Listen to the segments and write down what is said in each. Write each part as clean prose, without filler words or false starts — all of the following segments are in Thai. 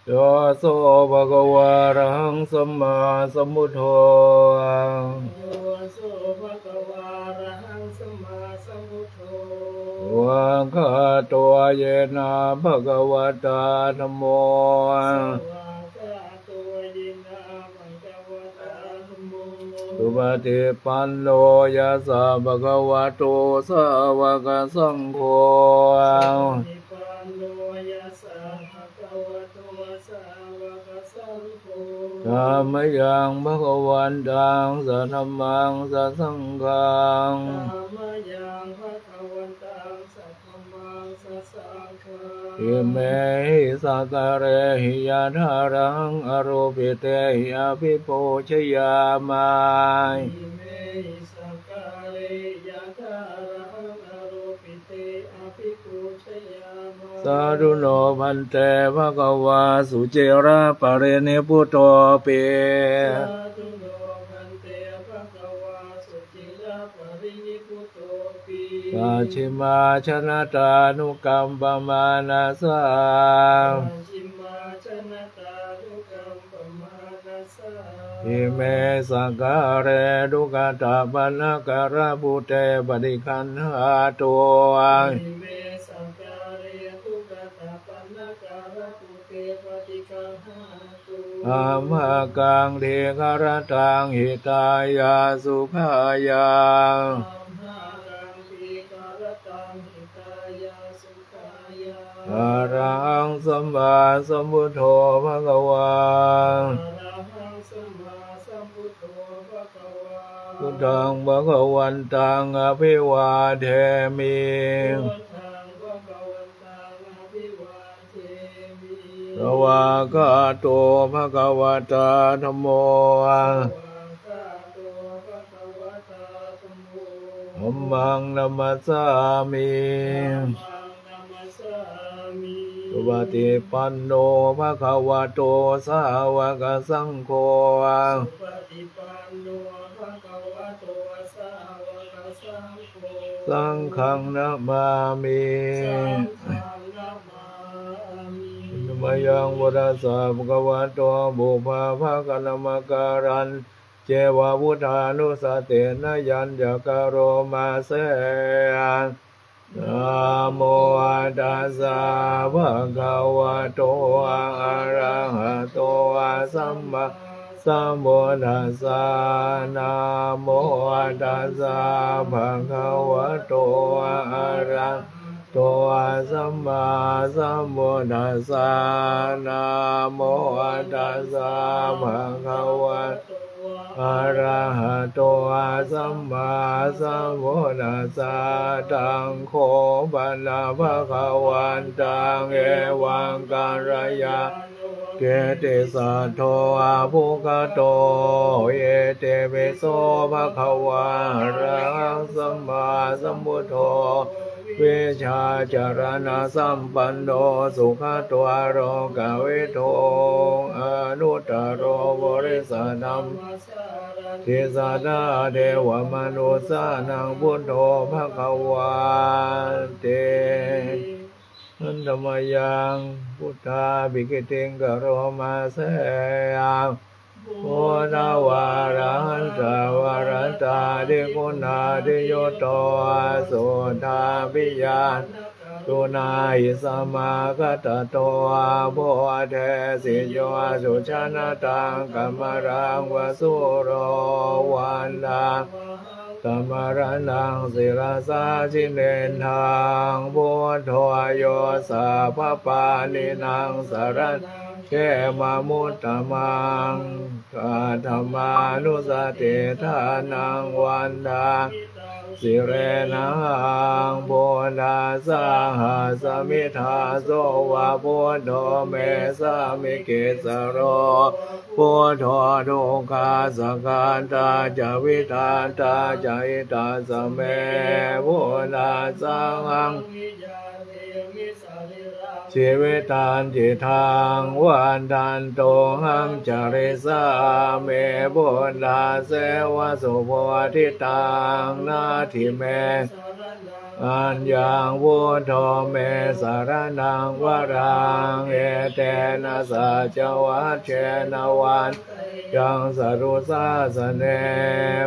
โยโสภะคะวะอะระหังสัมมาสัมพุทโธโยโสภะคะวะอะระหังสัมมาสัมพุทโธวะคาโตเยนะภะคะวะตาธัมโมสวากขาโตยินะภะคะวะตาธัมโมสุปฏิปันโนยัสสะภะคะวะโตสาวกสังโฆนิพพานโนยัสสะภะคะวะโตสาวกสังโฆธัมมยังภะคะวันตังสัทธัมมังสัทธังฆังธัมมยังภะคะวันตังสัทธัมมังสัสสังฆังอิเมหิสักการะหิยะทารังอโรปิเตหิอภิปูชยามายอิเมหิสังฆาเรยะถารังอโรปิเตอภิปูชยามะสาธุโนพันเตภะคะวาสุเจระปะเรนิพุตโตเปสาธุโนพันเตภะคะวาสุจิระปรินิพุตโตปีปัจฉิมาชนะตานุกัมปมานาสาปัจฉิมาชนะตาทุกัมปมานัสสาอิเมสักการะดุกตาปนะการะปุเตปฏิคันหาตัวอิเมสังกาเรทุกตาปันนาการะปุเตปฏิกังหาตุอามากังเทกรตังหิตายาสุขายาธัมมารังติกรตังหิตายาสุขายาอะระหังสัมมาสัมพุทโธภะคะวาอะระหังสัมมาสัมพุทโธภะคะวาพุทธังภะคะวันตังอภิวาเทมิพุทธังภะคะวันตังอะภิวาเทมิสวากขาโตภะคะวะตาธัมโมสวากขาโตภะคะวะตาธัมโมธัมมังนัมมัสสามิธัมมังนัมมัสสามิสุปฏิปันโนภะคะวะโตสาวกสังโฆสุปฏิปันโนภะคะวะโตสาวกสังโฆสังฆังนะมามิ สังฆังนะมามิ นมยังวรัสสะภะคะวะโตบุพภะคะนมการันเจวะวุธานุสเตนะยัญญกโรมาเสนะโมตัสสะภะคะวะโตอะระหะโตสัมมาสัมพุทธัสสะนะโมตัสสะภะคะวะโตอะระหะโตสัมมาสัมพุทธัสสะนะโมตัสสะภะคะวะโตอะระหะโตสัมมาสัมพุทธัสสะตังโฆปนะภะคะวันตังเอวังกัลยาเกติสัทโธอะภุคโตเยเตเปโสภะคะวะอะระหังสัมมาสัมพุทโธเวชาจารณะสัมปันโนสุขตัวโรกเวโทอนุตตโรบริสัทธัมทิสานาเทวมนุสานังพุทโธภะคะวะเตอันธรรมยังพุทธาภิกติงกโรมาเสยังโพธาวารันตาวารันตาดิคุณาดิโยโตสุทาปิยานตุนาอิสมากัตโตโพเทสิโยสุชนะตังกัมมรังวสุโรวันดังกัมมรณังศิรสาชิเนทังพุทโธโยสัพพปานินางสรันเขมามุตตมังกาธรรมานุสติทานังวันดาสิเรนังโพธาสาหาสมิทาโสวะพุทโธเมสามิเกสโรพุทโธทุกขาสกันตาจาวิทานตาจาอิตาสะเมพุทธาสังฆังช ชีวิตันจิทังวันทันโตหังจริสาเมบุญดาเสวะสุโพธิตังนาทิเมอัญญังวุฒโธเมสารนังวรังเอเตนะสัจวัชเชนวันยังสรุสาสเน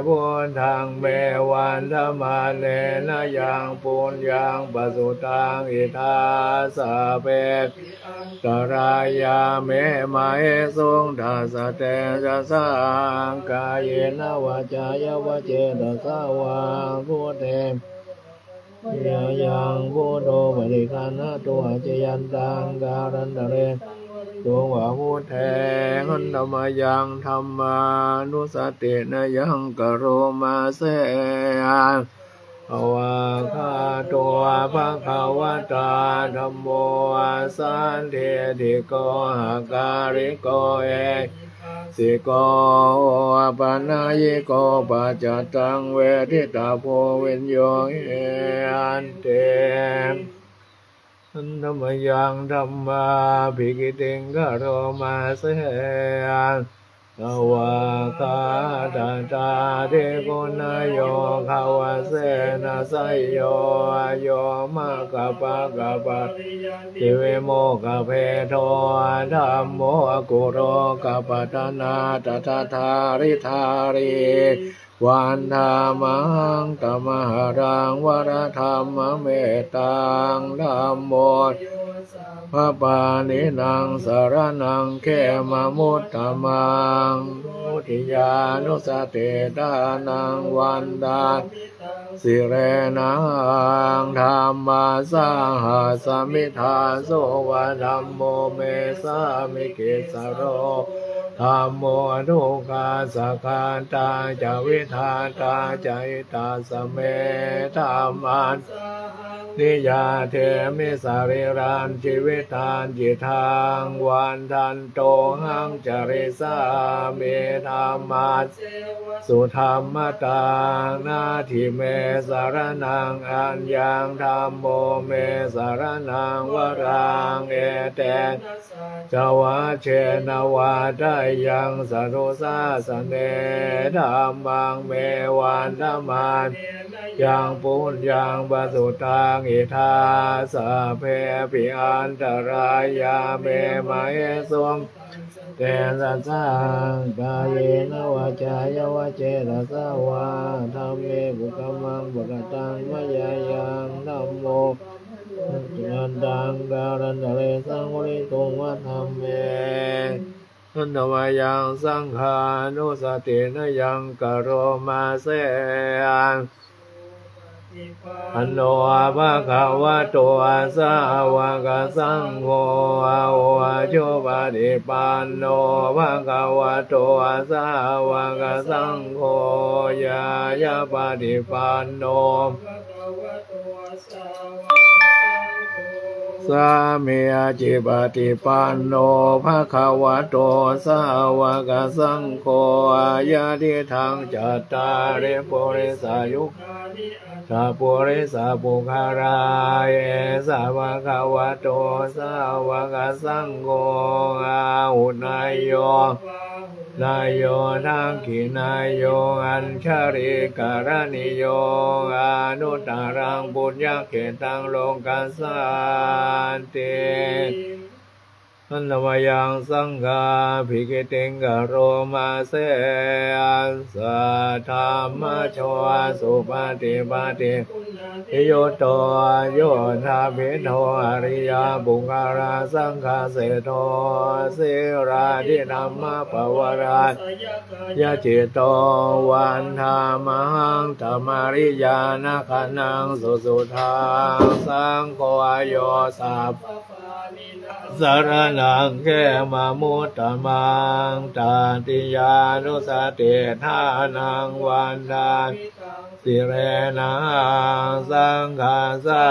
บุญทางเมวันธรรมาเนนะยังปุญญังปสุตังอิทาสะเปตรายาเมมาเอสุงดาสเตจะสังกายนวาจายวเจตสาวาพุทเทยายังพุทโธปริคานะตัวเจยันตังการันตะเรตัววาพุทเทหันธรรมยังธรรมานุสตินะยังกโรมาเสภวะคาตัวภะคะวะตาธัมโมสันทิติโกหะการิโกเอสิโกปนายิโกปัจจตังเวทิตาโพวิญโยอันเตอันธรรมยังธรรมาภิกิติงกโรมาเสภวะคาตาเทโกนายโยภาวะเสนะไสโยโยมะกะปะกะปะติเวโมกะเพโทธัมโมกุโรกะปะตนาตถาธาริธาริวันธามังตมหารังวรธรรมเมตตังธัมโมพระปานินังสารนังเขมมุตตมังมุทิยานุสติตานังวันดาสิเรนังธรรมาสาหัสมิทาโสวะธัมโมเมสามิกิสโรธัมโมทุกขาสักขันตาจาวิธาตาใจตาสเมธัมมันนิยาเทมิสาริรันชีวิตานจิทางวันทันโตหังจริสาเมธัมมัสสุธรรมตังนาทิเมสารนังอัญญังธัมโมเมสารนังวรังเอเตจวะเชนวาไดยังสรุสาสเนธัมมังเมวันธรรมันยังปุญญังปสุตังอิทาสะเพปิอันตรายาเมมาเอสุงเตสัสสังกายนวาจายวเจตสาวาธัมเมบุคมังบุคตังมยายังธัมโมยันตังการันตะเรสังวริตุงวัฒมเมอันธรรมยังสังขานุสตินะยังกโรมาเสอันโนภะคะวะโตสาวกสังโฆอะโอโชปฏิปันโนภะคะวะโตสาวกสังโฆยายาปฏิปันโนสามีอาจิปฏิปันโนภะคะวะโตสาวกสังโฆอาญาทิทังจัตตาริปุริสายุสัพพุริสาปุคารายสาวกวะโตสาวกสังโฆอาหุนายโยนายโยทังขินายโยอัญชริการณิโยอนุตตรังปุญญเขตังโลกัสสันติอันธรรมยังสังฆาภิกิติงกโรมาเสสัทธรรมโชสุปฏิปติโยโตโยธาภิโทอริยบุคคลาสังฆาเสโทสิราธิธรรมปวราชยะจิตโตวันธามหังธรรมาริยานาคนังสุสุทางสังโฆโยสัพสารนังแกมามุตตมังตาติยานุสติทานังวันดาสิเรนังสังฆาสา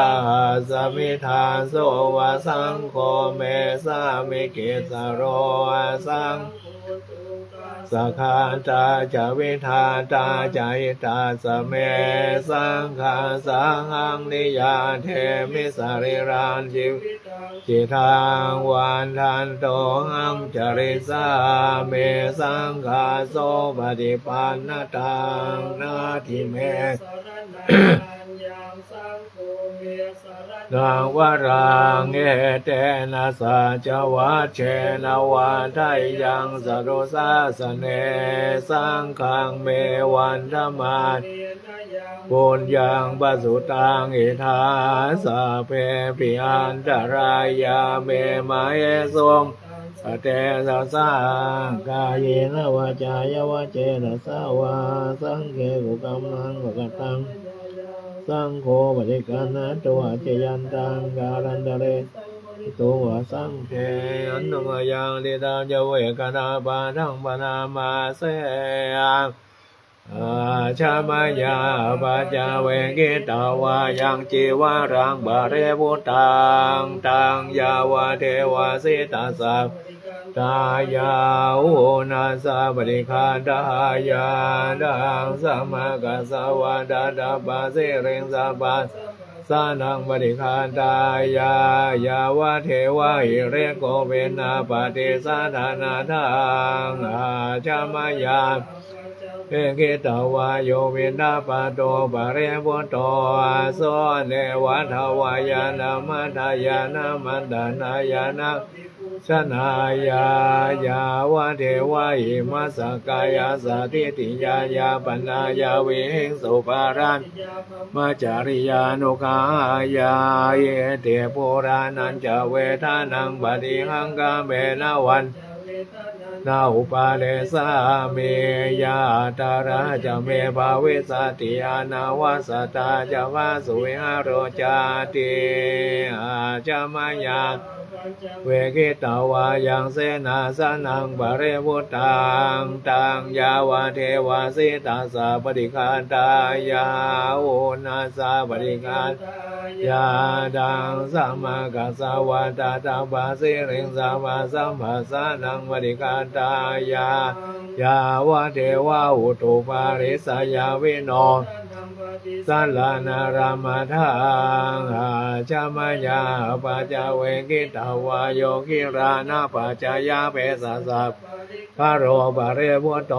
สมิทาโสวะสังโฆเมสามิกิสโรสังสักขาตาจาวิธาตาใจตาสเมสังฆาสังนิยาเทมิสาริรานจิว จิตังวันทันโตหังจริสาเมสังฆาโสปฏิปันนตังนาทิเม สารนังยังสังโฆเมสารนั นางวรังเอเตนะสัจวัชเชนะวันไทยังสรุสาสเนสังฆังเมวันธรรมาปุญญังปสุตังอิทาสะเพปิอันตรายาเมมาเอสมสเตสะสากายเยนะวาจายวาเจนะสาวาสังเกกุกัมมังวกตังสังโฆปฏิกันนะตัวเจยันตังการันตะเลตัวสังเกอันนมยังลิตาเจเวกนาปาทังปนามาเสยังอาชามายาปัจจเวกิตาวายังจีวารังบาเรวุตังตังยาวาเทวาสิตาสัพตายาอุนาสาบริคาดายาดังสัมมากัสสวะดาดาปาสิเริงสัพพะสานังบริคาดายายาวะเทวะหิเรโกเวนะปฏิสาธานาทังอาชามายาเอกิตาวาโยวินาปะโตปะเรวุโตโสเนวัฏวายานามัตายานามันดานายานาชนายายาวะเทวะหิมัสสกายาสาธิติยายาปนายาวิหิงสุปารันมาจาริยานุกายาเยเตปุรานันจะเวทานังปฏิหังกาเมนะวันนาอุปาเลสาเมยาตาราจะเมภาวิสติอานาวัสตาจะวาสุวิหารโรจาติอาจามายาเวกิตาวายังเสนาสนังบาเรวุตังตังยาวาเทวาสิตาสาปฏิคาตายาโอนาสาปฏิคายาดังสัมมากัสสวะตาตาปาสิริงสัมมาสัมภัสสะนังปฏิคาตายายาวะเทวาอุตุปาริสยาวิโนสัลลานารามทังอาจามายาปัจจเวกิตาวาโยกิรานาปัจจยาเปสสัพพะโรปะเรวุโต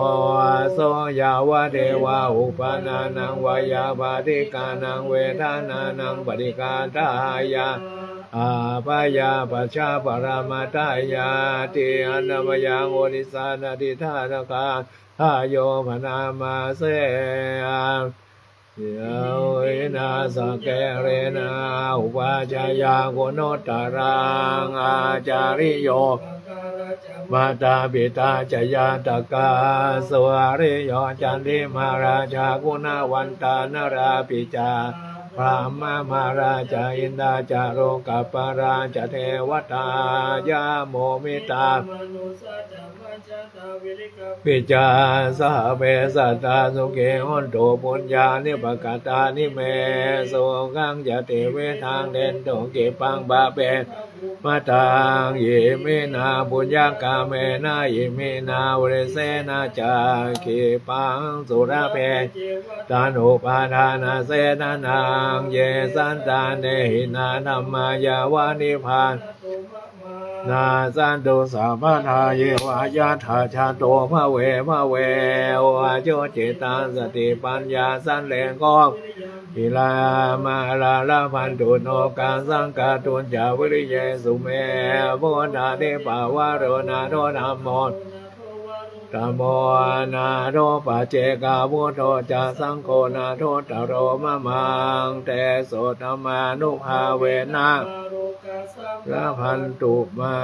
โสยาวะเทวาอุปนานังวายาปฏิกานังเวทานานังปฏิกาตายาอาปายาปัจฉาปรามาตายาติอันนมยังโอนิสานาทิธานกาทายโยพนามาเสยาวเอนาสเกเรนาอุปาจายาโกโนตารังอาจาริโยมาตาปิตาจยาตกาสวาริโยจันทิมาราชากุณวันตานราปิจาพระมาราชาอินดาจาโรกัปปาราชเทวตายาโมมิตาปิจาสหเปสัตตาสุเกหุนโตปุญญานิปกตานิเมสุขังจติเวทางเด่นโตกิปังบาเปมาตังเยเมนาปุญญากาเมนาเยเมนาวเรเสนาจากิปังสุราเพตานุปาทานาเสนานังเยสันตาเนหินาธัมมายาวานิพานนาสันตุสัพพทาเยวายาธาชาโตภะเวโอโจจิตังสติปัญญาสันเลงกองอิลามาลาลาพันตุโนกังสังกาตุนจาวิริเยสุเมโพธาเทปาวารนาโทธัมโมธัมโมนาโทปัจเจกาวุโธจะสังโฆนาโทตโรมะมังเตโสธรรมานุภาเวนะละพันตุมา